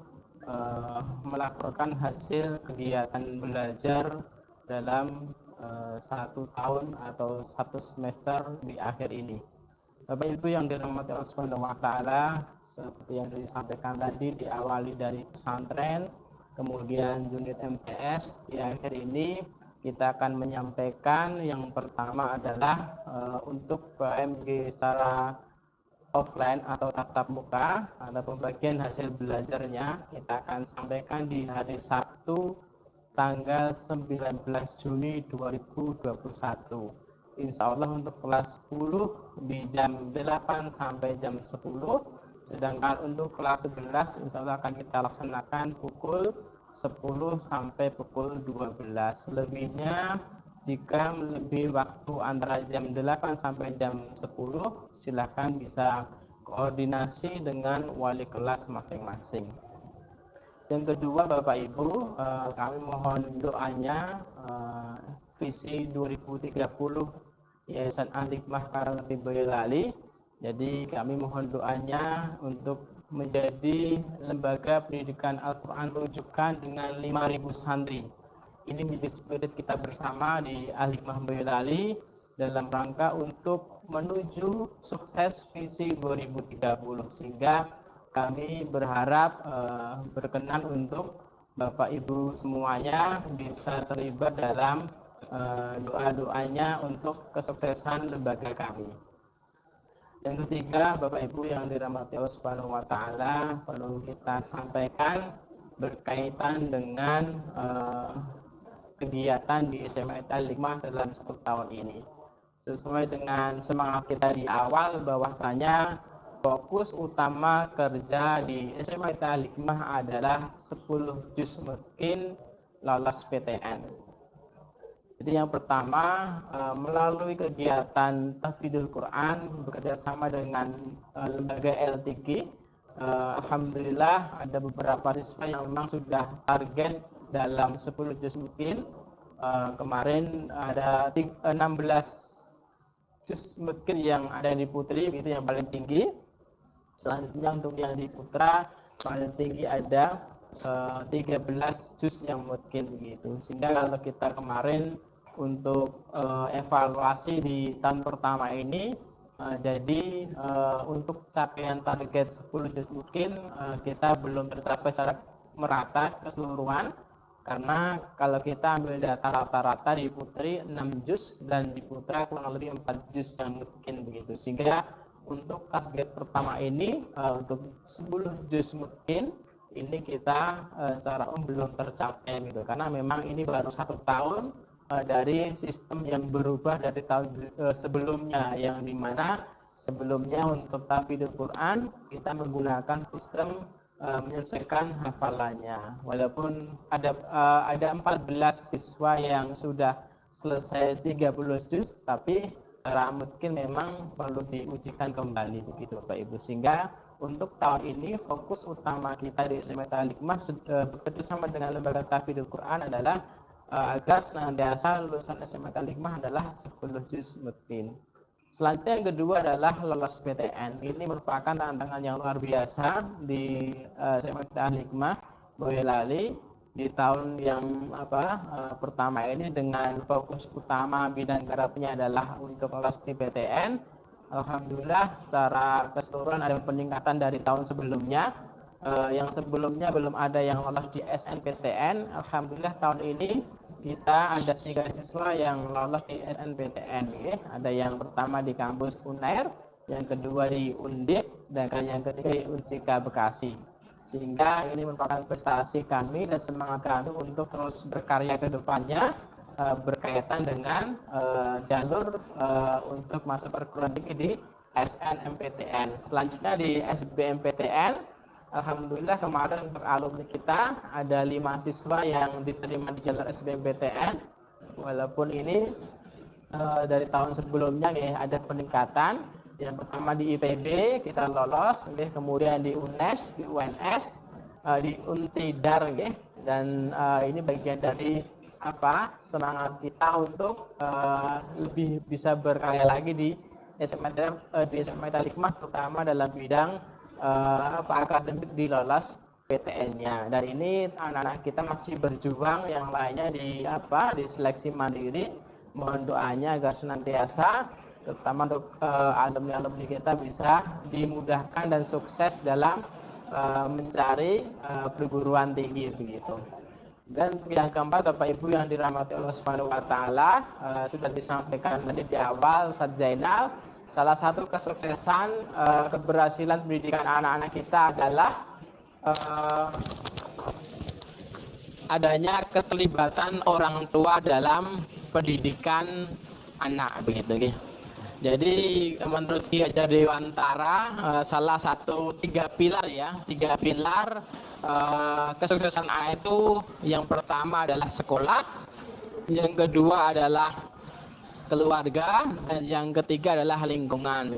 Speaker 6: melaporkan hasil kegiatan belajar dalam 1 tahun atau 1 semester di akhir ini. Bapak Ibu yang dirahmati Allah Subhanahu wa taala, seperti yang disampaikan tadi, diawali dari pesantren, kemudian unit MTS. Di akhir ini kita akan menyampaikan yang pertama adalah untuk PMG secara offline atau tatap muka, ada pembagian hasil belajarnya kita akan sampaikan di hari Sabtu tanggal 19 Juni 2021. Insya Allah untuk kelas 10 di jam 8 sampai jam 10, sedangkan untuk kelas 11 insya Allah akan kita laksanakan pukul 10 sampai pukul 12. Lebihnya jika melebihi waktu antara jam 8 sampai jam 10, silakan bisa koordinasi dengan wali kelas masing-masing. Yang kedua, Bapak Ibu, kami mohon doanya visi 2030 Yayasan Al-Hikmah Karangturi Boyolali. Jadi kami mohon doanya untuk menjadi lembaga pendidikan Al-Quran rujukan dengan 5.000 santri. Ini menjadi spirit kita bersama di Al-Hikmah Boyolali dalam rangka untuk menuju sukses visi 2030, sehingga kami berharap berkenan untuk Bapak Ibu semuanya bisa terlibat dalam doa-doanya untuk kesuksesan lembaga kami. Yang ketiga, Bapak Ibu yang dirahmati Allah Subhanahu wa taala, perlu kita sampaikan berkaitan dengan kegiatan di SMA Al-Hikmah dalam 1 tahun ini. Sesuai dengan semangat kita di awal, bahwasanya fokus utama kerja di SMA Al-Hikmah adalah 10 juz mungkin lolos PTN. Jadi yang pertama, melalui kegiatan tahfidzul Quran bekerjasama dengan lembaga LTG, alhamdulillah ada beberapa siswa yang memang sudah target dalam 10 juz mungkin. Kemarin ada 16 juz mungkin yang ada di Putri, itu yang paling tinggi. Selanjutnya untuk yang di Putra paling tinggi ada 13 juz yang mungkin begitu. Sehingga kalau kita kemarin untuk evaluasi di tahun pertama ini, jadi untuk capaian target 10 juz mungkin kita belum tercapai secara merata keseluruhan, karena kalau kita ambil data rata-rata di Putri 6 juz dan di Putra kurang lebih 4 juz yang mungkin begitu. Sehingga untuk target pertama ini untuk 10 juz mungkin ini kita secara belum tercapai gitu, karena memang ini baru 1 tahun dari sistem yang berubah dari tahun sebelumnya, yang dimana sebelumnya untuk tahfidzul Quran kita menggunakan sistem menyelesaikan hafalannya. Walaupun ada 14 siswa yang sudah selesai 30 juz, tapi secara mungkin memang perlu diujikan kembali begitu Bapak Ibu. Sehingga untuk tahun ini fokus utama kita di SMA Al-Hikmah bekerjasama dengan lembaga tahfidzul Quran adalah agar senantiasa lulusan SMA Al-Hikmah adalah 10 juz mungkin. Selanjutnya yang kedua adalah lolos PTN. Ini merupakan tantangan yang luar biasa di SMA Al-Hikmah Boyolali di tahun yang pertama ini, dengan fokus utama bidang garapnya adalah untuk lolos di PTN. Alhamdulillah secara keseluruhan ada peningkatan dari tahun sebelumnya. Yang sebelumnya belum ada yang lolos di SNPTN. Alhamdulillah tahun ini kita ada 3 siswa yang lolos di SNPTN. Ada yang pertama di kampus UNAIR, yang kedua di Undip, dan yang ketiga di Unsika Bekasi. Sehingga ini merupakan prestasi kami dan semangat kami untuk terus berkarya ke depannya berkaitan dengan jalur untuk masuk perguruan tinggi di SNMPTN. Selanjutnya di SBMPTN, alhamdulillah kemarin untuk alumni kita ada 5 siswa yang diterima di jalur SBMPTN. Walaupun ini dari tahun sebelumnya ada peningkatan. Yang pertama di IPB kita lolos, kemudian di UNES, di UNS, di Untidar, dan ini bagian dari semangat kita untuk lebih bisa berkarya lagi di SMA Hikmah, terutama dalam bidang akademik di lolos PTN-nya. Dan ini anak-anak kita masih berjuang, yang lainnya di seleksi mandiri. Mohon doanya agar senantiasa, terutama untuk alumni-alumni kita, bisa dimudahkan dan sukses dalam mencari perguruan tinggi begitu. Dan yang keempat, Bapak Ibu yang dirahmati Allah Subhanahu wa taala, sudah disampaikan tadi di awal Ustaz Zainal, salah satu kesuksesan keberhasilan pendidikan anak-anak kita adalah adanya keterlibatan orang tua dalam pendidikan anak begitu. Jadi menurut Ki Hajar Dewantara, salah satu tiga pilar kesuksesan anak itu, yang pertama adalah sekolah, yang kedua adalah keluarga, dan yang ketiga adalah lingkungan.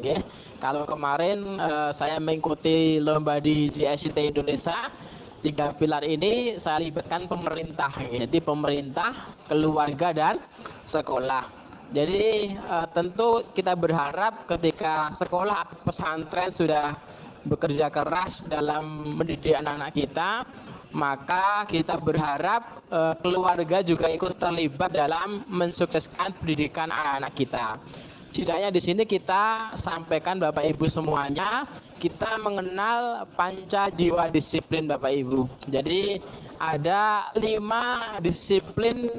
Speaker 6: Kalau kemarin saya mengikuti lomba di GSIT Indonesia, tiga pilar ini saya libatkan pemerintah, jadi pemerintah, keluarga, dan sekolah. Jadi tentu kita berharap ketika sekolah atau pesantren sudah bekerja keras dalam mendidik anak-anak kita, maka kita berharap keluarga juga ikut terlibat dalam mensukseskan pendidikan anak-anak kita. Setidaknya di sini kita sampaikan Bapak Ibu semuanya, kita mengenal panca jiwa disiplin Bapak Ibu. Jadi ada 5 disiplin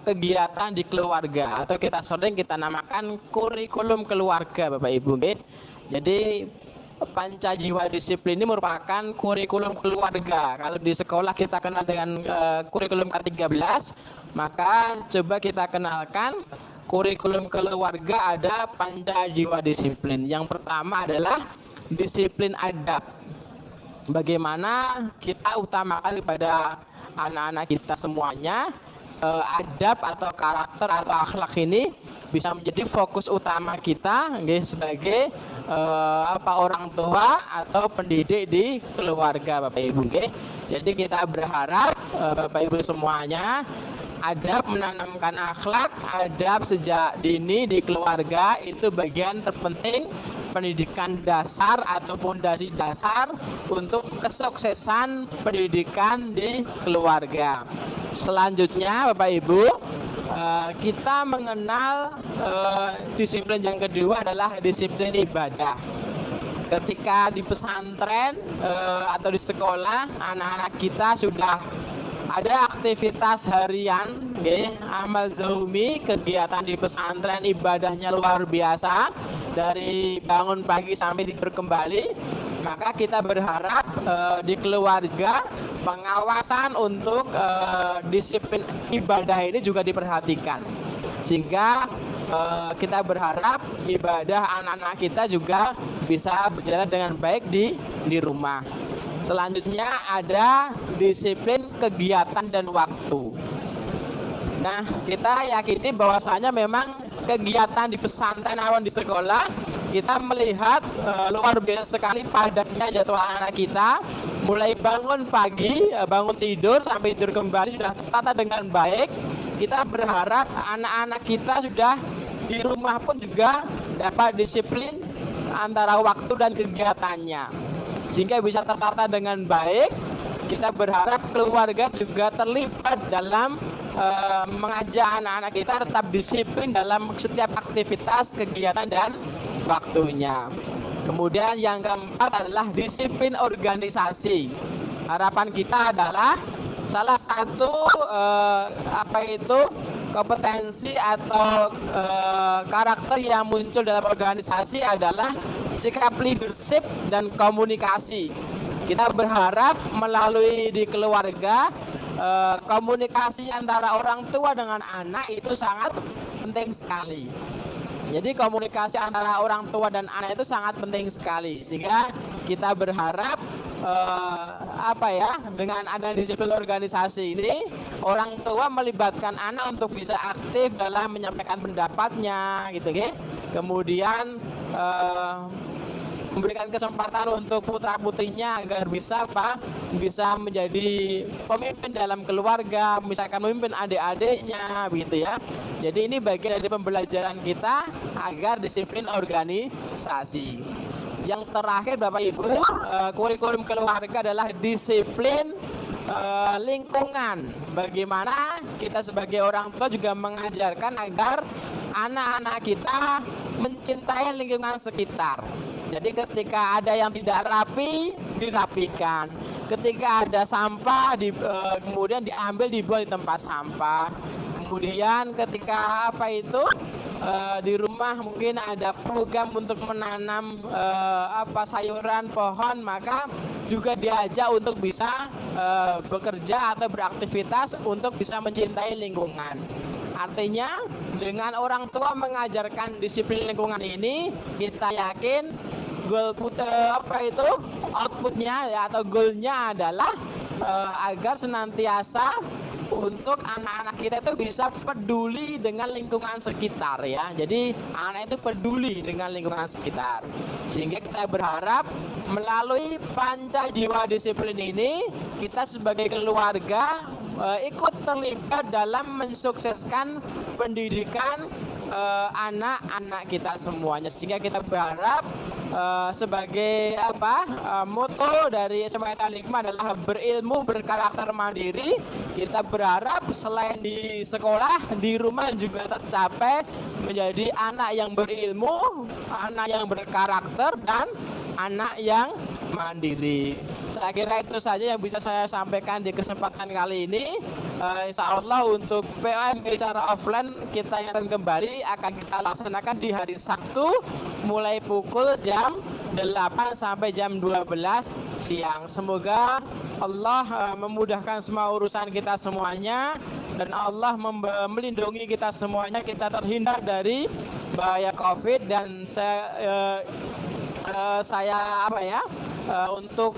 Speaker 6: kegiatan di keluarga, atau kita namakan kurikulum keluarga Bapak Ibu. Jadi panca jiwa disiplin ini merupakan kurikulum keluarga. Kalau di sekolah kita kenal dengan kurikulum K13, maka coba kita kenalkan kurikulum keluarga, ada panca jiwa disiplin. Yang pertama adalah disiplin adab. Bagaimana kita utamakan kepada anak-anak kita semuanya, adab atau karakter atau akhlak ini bisa menjadi fokus utama kita sebagai orang tua atau pendidik di keluarga Bapak Ibu. Jadi kita berharap Bapak Ibu semuanya, adab, menanamkan akhlak, adab sejak dini di keluarga itu bagian terpenting pendidikan dasar atau fondasi dasar untuk kesuksesan pendidikan di keluarga. Selanjutnya Bapak Ibu, kita mengenal disiplin yang kedua adalah disiplin ibadah. Ketika di pesantren atau di sekolah, anak-anak kita sudah ada aktivitas harian, amal zaumi, kegiatan di pesantren, ibadahnya luar biasa, dari bangun pagi sampai tidur kembali. Maka kita berharap di keluarga pengawasan untuk disiplin ibadah ini juga diperhatikan, sehingga kita berharap ibadah anak-anak kita juga bisa berjalan dengan baik di rumah. Selanjutnya ada disiplin kegiatan dan waktu. Nah, kita yakini bahwasanya memang kegiatan di pesantren maupun di sekolah, kita melihat luar biasa sekali padatnya jadwal anak kita. Mulai bangun pagi, bangun tidur sampai tidur kembali sudah tertata dengan baik. Kita berharap anak-anak kita sudah di rumah pun juga dapat disiplin antara waktu dan kegiatannya, sehingga bisa tertata dengan baik. Kita berharap keluarga juga terlibat dalam mengajak anak-anak kita tetap disiplin dalam setiap aktivitas, kegiatan, dan waktunya. Kemudian yang keempat adalah disiplin organisasi. Harapan kita adalah salah satu kompetensi atau karakter yang muncul dalam organisasi adalah sikap leadership dan komunikasi. Kita berharap melalui di keluarga, komunikasi antara orang tua dengan anak itu sangat penting sekali. Jadi komunikasi antara orang tua dan anak itu sangat penting sekali, sehingga kita berharap dengan adanya disiplin organisasi ini, orang tua melibatkan anak untuk bisa aktif dalam menyampaikan pendapatnya, gitu. Kemudian memberikan kesempatan untuk putra-putrinya agar bisa bisa menjadi pemimpin dalam keluarga, misalkan memimpin adik-adiknya gitu ya. Jadi ini bagian dari pembelajaran kita agar disiplin organisasi. Yang terakhir Bapak Ibu, kurikulum keluarga adalah disiplin lingkungan. Bagaimana kita sebagai orang tua juga mengajarkan agar anak-anak kita mencintai lingkungan sekitar. Jadi ketika ada yang tidak rapi, dirapikan. Ketika ada sampah, kemudian diambil, dibuang di tempat sampah. Kemudian ketika di rumah mungkin ada program untuk menanam sayuran, pohon, maka juga diajak untuk bisa bekerja atau beraktivitas untuk bisa mencintai lingkungan. Artinya dengan orang tua mengajarkan disiplin lingkungan ini, kita yakin outputnya ya, atau goalnya adalah agar senantiasa untuk anak-anak kita itu bisa peduli dengan lingkungan sekitar ya. Jadi anak itu peduli dengan lingkungan sekitar. Sehingga kita berharap melalui panca jiwa disiplin ini, kita sebagai keluarga ikut terlibat dalam mensukseskan pendidikan anak-anak kita semuanya. Sehingga kita berharap sebagai moto dari SMA Al-Hikmah adalah berilmu berkarakter mandiri. Kita berharap selain di sekolah, di rumah juga tercapai menjadi anak yang berilmu, anak yang berkarakter, dan anak yang mandiri. Saya kira itu saja yang bisa saya sampaikan di kesempatan kali ini. Insya Allah untuk POM secara offline kita yang akan kembali akan kita laksanakan di hari Sabtu mulai pukul jam 8 sampai jam 12 siang. Semoga Allah memudahkan semua urusan kita semuanya dan Allah melindungi kita semuanya, kita terhindar dari bahaya COVID. Dan untuk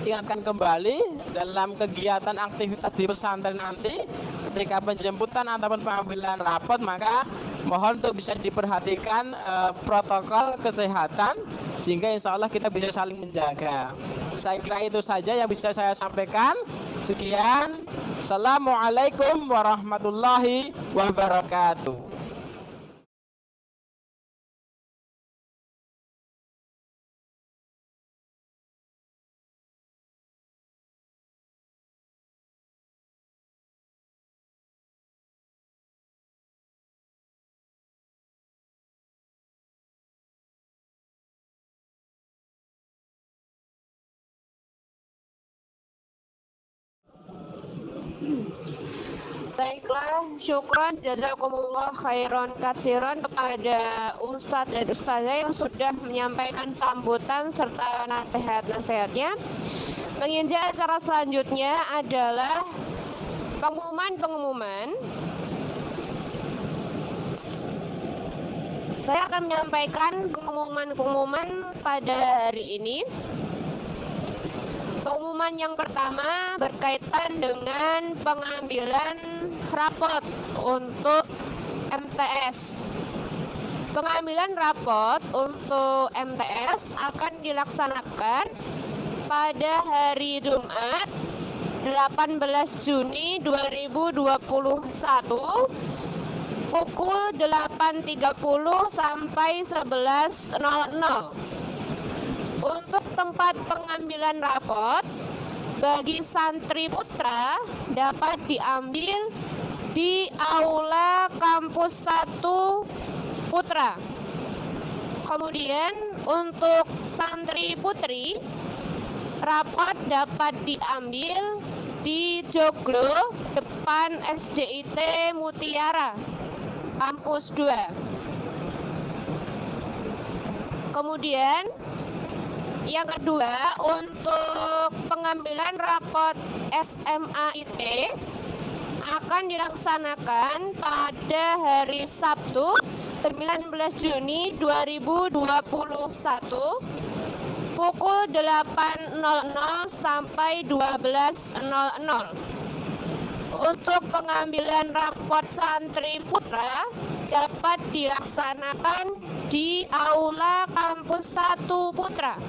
Speaker 6: ingatkan kembali dalam kegiatan aktivitas di pesantren nanti ketika penjemputan ataupun pengambilan rapot, maka mohon untuk bisa diperhatikan protokol kesehatan sehingga insya Allah kita bisa saling menjaga. Saya kira itu saja yang bisa saya sampaikan. Sekian. Assalamualaikum warahmatullahi wabarakatuh.
Speaker 1: Baiklah, syukron jazakumullah khairan katsiran kepada Ustadz dan Ustazah yang sudah menyampaikan sambutan serta nasihat-nasihatnya. Menginjak acara selanjutnya adalah pengumuman. Saya akan menyampaikan pengumuman pada hari ini. Pengumuman yang pertama berkaitan dengan pengambilan rapot untuk MTS. Pengambilan rapot untuk MTS akan dilaksanakan pada hari Jumat 18 Juni 2021 pukul 8.30 sampai 11.00. Untuk tempat pengambilan rapot bagi santri putra dapat diambil di Aula Kampus 1 Putra. Kemudian untuk santri putri rapot dapat diambil di Joglo depan SDIT Mutiara Kampus 2. Kemudian yang kedua, untuk pengambilan rapot SMA IT akan dilaksanakan pada hari Sabtu 19 Juni 2021 pukul 8.00 sampai 12.00. Untuk pengambilan rapot santri putra dapat dilaksanakan di Aula Kampus 1 Putra.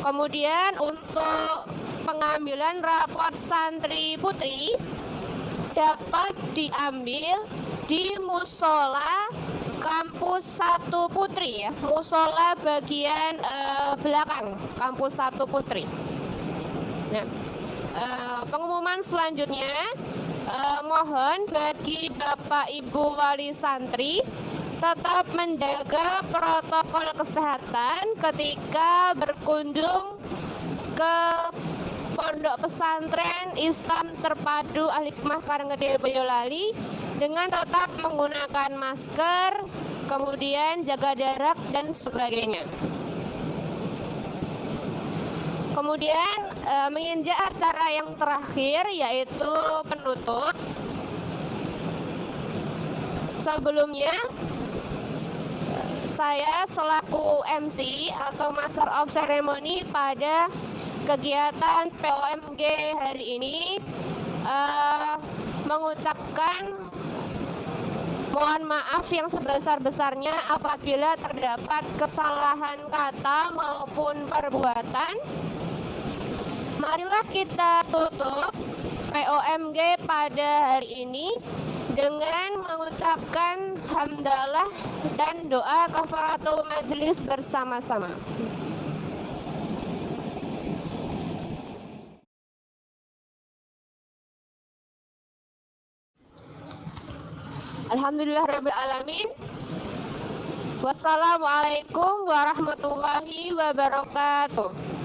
Speaker 1: Kemudian untuk pengambilan raport santri putri dapat diambil di musola Kampus 1 Putri ya, musola bagian belakang Kampus 1 Putri. Nah, pengumuman selanjutnya, mohon bagi Bapak Ibu wali santri tetap menjaga protokol kesehatan ketika berkunjung ke Pondok Pesantren Islam Terpadu Al-Hikmah Karanggede Boyolali dengan tetap menggunakan masker, kemudian jaga jarak dan sebagainya. Kemudian menginjak acara yang terakhir yaitu penutup. Sebelumnya saya selaku MC atau Master of Ceremony pada kegiatan POMG hari ini mengucapkan mohon maaf yang sebesar-besarnya apabila terdapat kesalahan kata maupun perbuatan. Marilah kita tutup POMG pada hari ini dengan mengucapkan hamdalah dan doa kafaratul majelis bersama-sama. Alhamdulillahirabbil alamin. Wassalamualaikum warahmatullahi wabarakatuh.